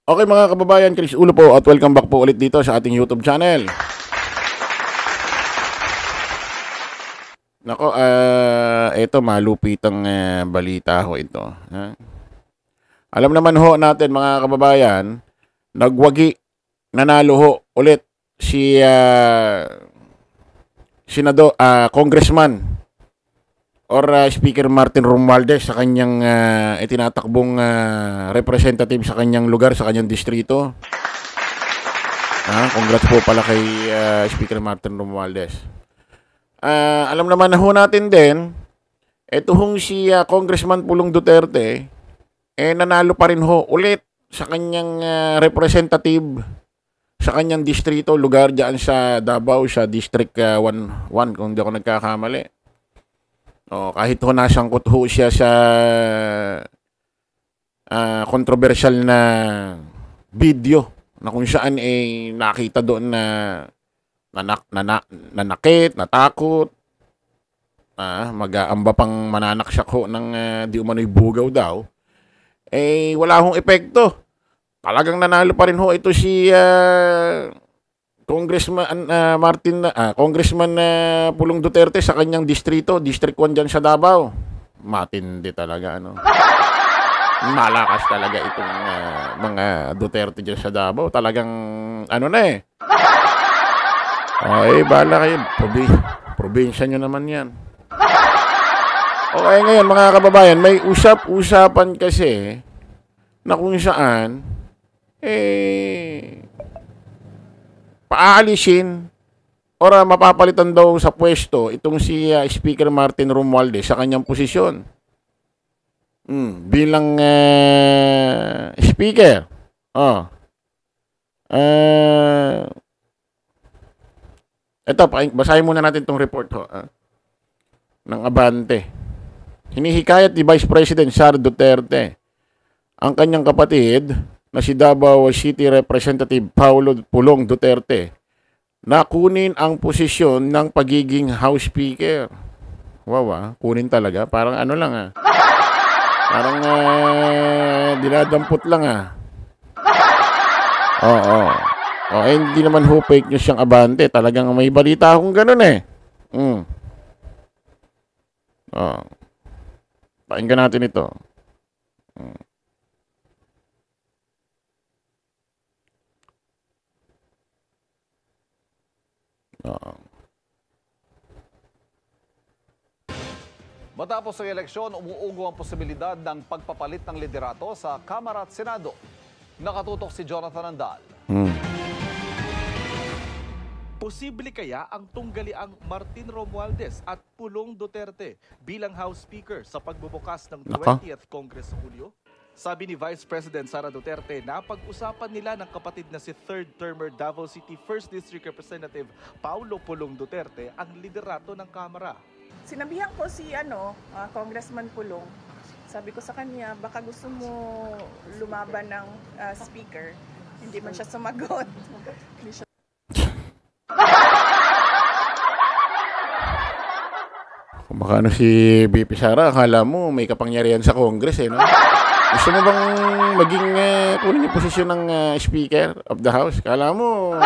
Okay mga kababayan, Chris Ulo po at welcome back po ulit dito sa ating YouTube channel. Nako, ito malupitang balita ho ito. Alam naman ho natin mga kababayan, nagwagi, nanalo ho ulit si Congressman or Speaker Martin Romualdez sa kanyang itinatakbong representative sa kanyang lugar, sa kanyang distrito. Congrats po pala kay Speaker Martin Romualdez. Alam naman na ho natin din, ito hong si Congressman Pulong Duterte, nanalo pa rin ho ulit sa kanyang representative sa kanyang distrito, lugar dyan sa Davao, sa District 1, kung hindi ako nagkakamali. Kahit ho nasangkot ho siya sa controversial na video na kung saan nakita doon na nanakit, natakot, mag-aamba pang mananaksak ho ng di umano'y bugaw daw, wala hong epekto. Talagang nanalo pa rin ho ito si Congressman Congressman Pulong Duterte sa kanyang distrito, District 1 dyan sa Davao. Matindi talaga, malakas talaga itong mga Duterte dyan sa Davao. Talagang, bahala kayo. Probinsya nyo naman yan. Okay, ngayon mga kababayan, may usap-usapan kasi na kung saan, paalisin o mapapalitan daw sa pwesto itong si Speaker Martin Romualdez sa kanyang posisyon bilang speaker. Ito, basahin muna natin itong report ng Abante. Hinihikayat ni Vice President Sara Duterte ang kanyang kapatid na si Davao City Representative Paulo Pulong Duterte na kunin ang posisyon ng pagiging House Speaker. Wow, kunin talaga. Parang lang Parang dinadampot lang hindi naman ho fake news siyang Abante. Talagang may balita akong ganun Pakinggan natin ito. Matapos ang eleksyon, umuugo ang posibilidad ng pagpapalit ng liderato sa Kamara at Senado. Nakatutok si Jonathan Andal. Posible kaya ang tunggaliang Martin Romualdez at Pulong Duterte bilang House Speaker sa pagbubukas ng 20th Congress sa Hulyo? Sabi ni Vice President Sara Duterte na pag-usapan nila ng kapatid na si third-termer Davao City 1st District Representative Paulo Pulong Duterte ang liderato ng Kamara. Sinabihan ko si Congressman Pulong, sabi ko sa kanya, baka gusto mo lumaban ng speaker. Hindi man siya sumagot. Baka si BP Sara, akala mo may kapangyarihan sa Congress no? Gusto mo bang maging kunin yung posisyon ng Speaker of the House? Akala mo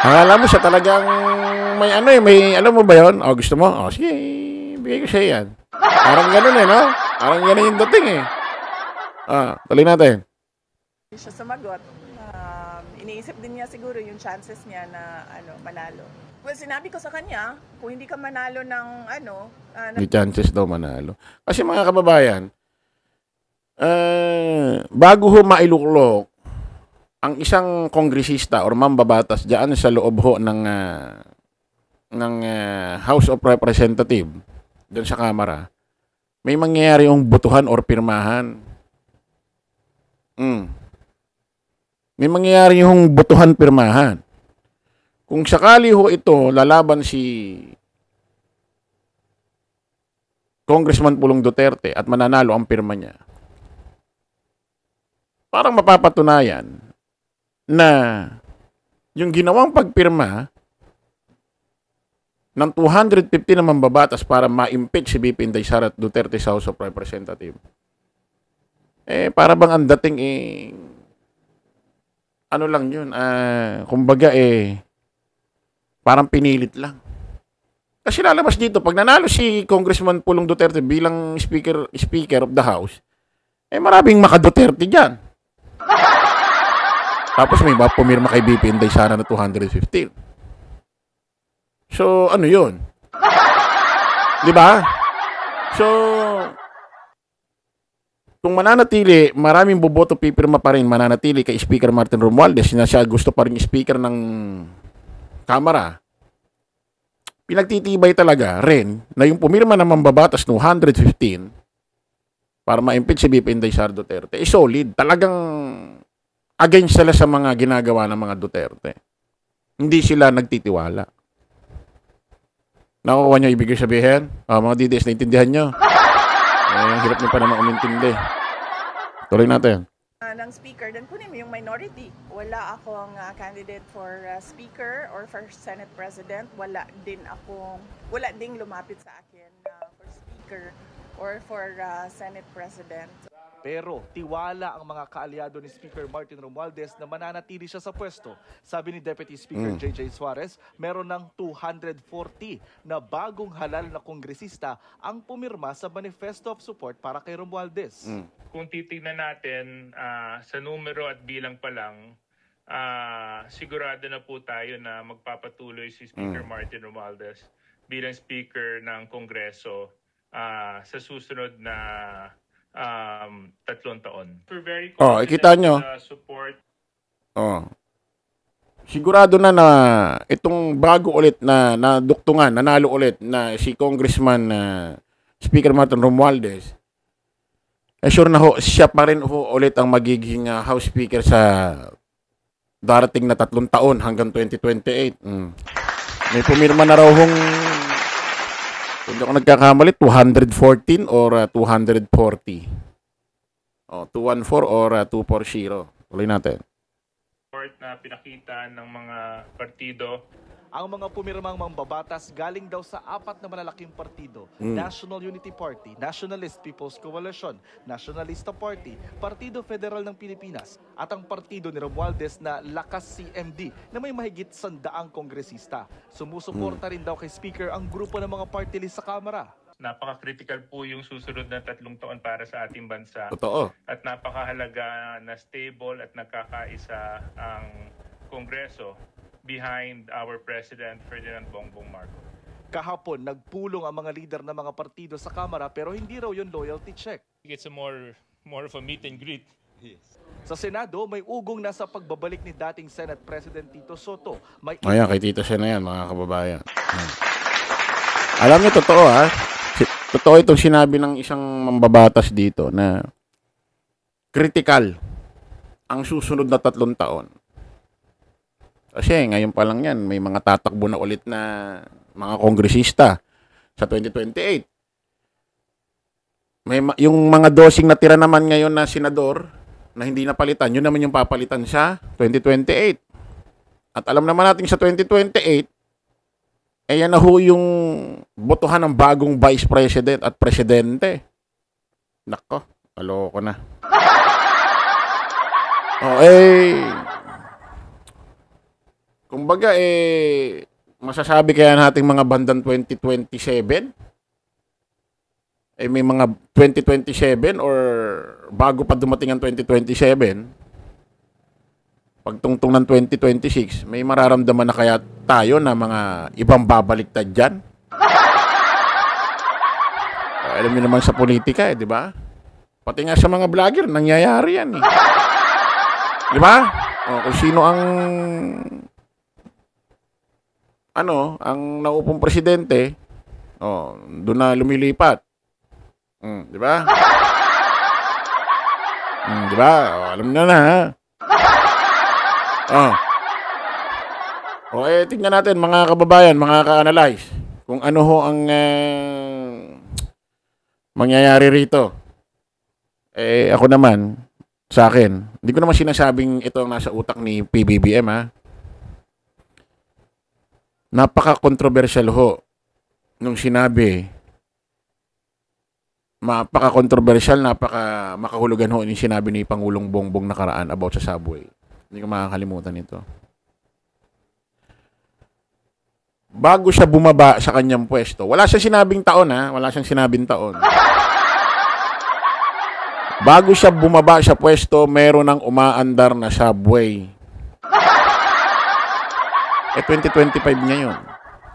akala mo siya talagang may may alam mo ba yun? Gusto mo? Sige, bigay ko siya yan. Parang ganun no? Parang ganun yung dating tuloy natin. Hindi siya sumagot. Iniisip din niya siguro yung chances niya na manalo. Well, sinabi ko sa kanya, kung hindi ka manalo ng may chances daw manalo. Kasi mga kababayan, bago ho mailuklok ang isang kongresista or mambabatas diyan sa loob ho ng House of Representative doon sa Kamara, may mangyayari yung botohan or pirmahan. May mangyayari yung botohan pirmahan. Kung sakali ho ito lalaban si Congressman Pulong Duterte at mananalo ang pirma niya, parang mapapatunayan na yung ginawang pagpirma ng 250 na mambabatas para ma-impeach si BP Inday Sara Duterte sa House of Representatives para bang ang dating ano lang yun, kumbaga parang pinilit lang. Kasi lalabas dito, pag nanalo si Congressman Pulong Duterte bilang Speaker of the House, maraming maka-Duterte dyan. Tapos may pumirma kay BP Inday Sara na 215. So, ano yun? Di ba? So, kung mananatili, maraming boboto pipirma pa rin, mananatili kay Speaker Martin Romualdez na siya gusto pa rin Speaker ng Kamara, pinagtitibay talaga rin na yung pumirma ng mambabatas no 115 para ma-impeach si BP Inday Sara Duterte, solid. Talagang against sila sa mga ginagawa ng mga Duterte. Hindi sila nagtitiwala. Nakukuha nyo ibig sabihin? Mga DDS, naintindihan nyo? Ang hirap nyo pa naman umintindi. Tuloy natin. Ng speaker, then kunin mo yung minority. Wala akong candidate for speaker or for Senate President. Wala ding lumapit sa akin for speaker or for Senate President. Pero tiwala ang mga kaalyado ni Speaker Martin Romualdez na mananatili siya sa pwesto. Sabi ni Deputy Speaker JJ Suarez, meron ng 240 na bagong halal na kongresista ang pumirma sa Manifesto of Support para kay Romualdez. Kung titignan natin sa numero at bilang pa lang, sigurado na po tayo na magpapatuloy si Speaker Martin Romualdez bilang Speaker ng Kongreso sa susunod na 3 taon. We're very ikita nyo. Support. Sigurado na itong bago ulit na naduktungan, nanalo ulit na si Congressman Speaker Martin Romualdez, sure na siya pa rin ulit ang magiging House Speaker sa darating na 3 taon hanggang 2028. May pumirma na raw kung ako nagkakamali, 214 or 240. 214 or 240. Tuloy natin. Na pinakita ng mga partido. Ang mga pumirmang mambabatas galing daw sa 4 na malalaking partido. National Unity Party, Nationalist People's Coalition, Nationalista Party, Partido Federal ng Pilipinas, at ang partido ni Romualdez na Lakas CMD na may mahigit 100 kongresista. Sumusuporta rin daw kay Speaker ang grupo ng mga party list sa Kamara. Napaka-critical po yung susunod na 3 taon para sa ating bansa. Totoo. At napakahalaga na stable at nagkakaisa ang Kongreso behind our President Ferdinand Bongbong Marcos. Kahapon, nagpulong ang mga lider ng mga partido sa Kamara pero hindi raw yun loyalty check. It's more of a meet and greet. Sa Senado, may ugong na sa pagbabalik ni dating Senate President Tito Soto. Ayan, kay Tito siya na yan, mga kababayan. Alam niyo, totoo totoo itong sinabi ng isang mambabatas dito na critical ang susunod na 3 taon. Kasi ngayon pa lang yan, may mga tatakbo na ulit na mga kongresista sa 2028. Yung mga dosing na tira naman ngayon na senador na hindi napalitan, yun naman yung papalitan sa 2028. At alam naman natin sa 2028, yan na ho yung botohan ng bagong Vice President at Presidente. Nako, aloko na. Kumbaga, masasabi kaya nating mga bandang 2027? May mga 2027 or bago pa dumating ang 2027, pagtungtong ng 2026, may mararamdaman na kaya tayo na mga ibang babaliktad dyan? Alam niyo naman sa politika, di ba? Pati nga sa mga vlogger, nangyayari yan. Di ba? Kung sino ang naupong presidente, doon na lumilipat. Di ba? Di ba? Alam na na, ha? Tingnan natin, mga kababayan, mga ka-analyze, kung ano ho ang mangyayari rito. Ako naman, sa akin, hindi ko naman sinasabing ito ang nasa utak ni PBBM, ha? Napaka-controversial ho nung sinabi Napaka-controversial, makahulugan ho yung sinabi ni Pangulong Bongbong nakaraan about sa subway. Hindi ko makakalimutan ito. Bago siya bumaba sa kanyang pwesto, wala siyang sinabing taon ha, wala siyang sinabing taon. Bago siya bumaba sa pwesto, meron ng umaandar na subway. 2025 ngayon.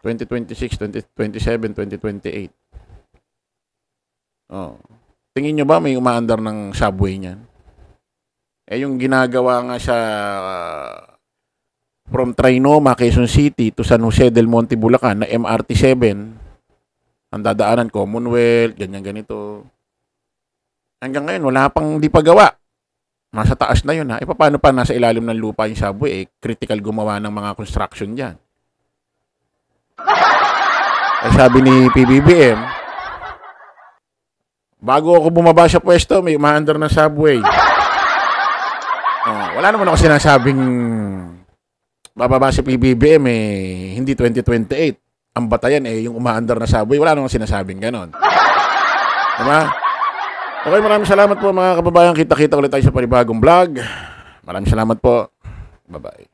2026, 2027, 2028. Oh. Tingin nyo ba may umaandar ng subway niyan? Yung ginagawa nga sa from Trinoma, Quezon City to San Jose del Monte, Bulacan na MRT7, ang dadaanan Commonwealth, ganyan-ganito. Hanggang ngayon, wala pang di pa gawa. Nasa taas na yun ha. Paano pa nasa ilalim ng lupa yung subway? Critical gumawa ng mga construction dyan. Sabi ni PBBM, bago ako bumaba sa pwesto, may umaandar ng subway. Wala naman ako sinasabing bababa si PBBM hindi 2028. Ang batayan yung umaandar na subway. Wala naman sinasabing ganon. Diba? Okay, maraming salamat po mga kababayan. Kita-kita ulit tayo sa panibagong vlog. Maraming salamat po. Bye-bye.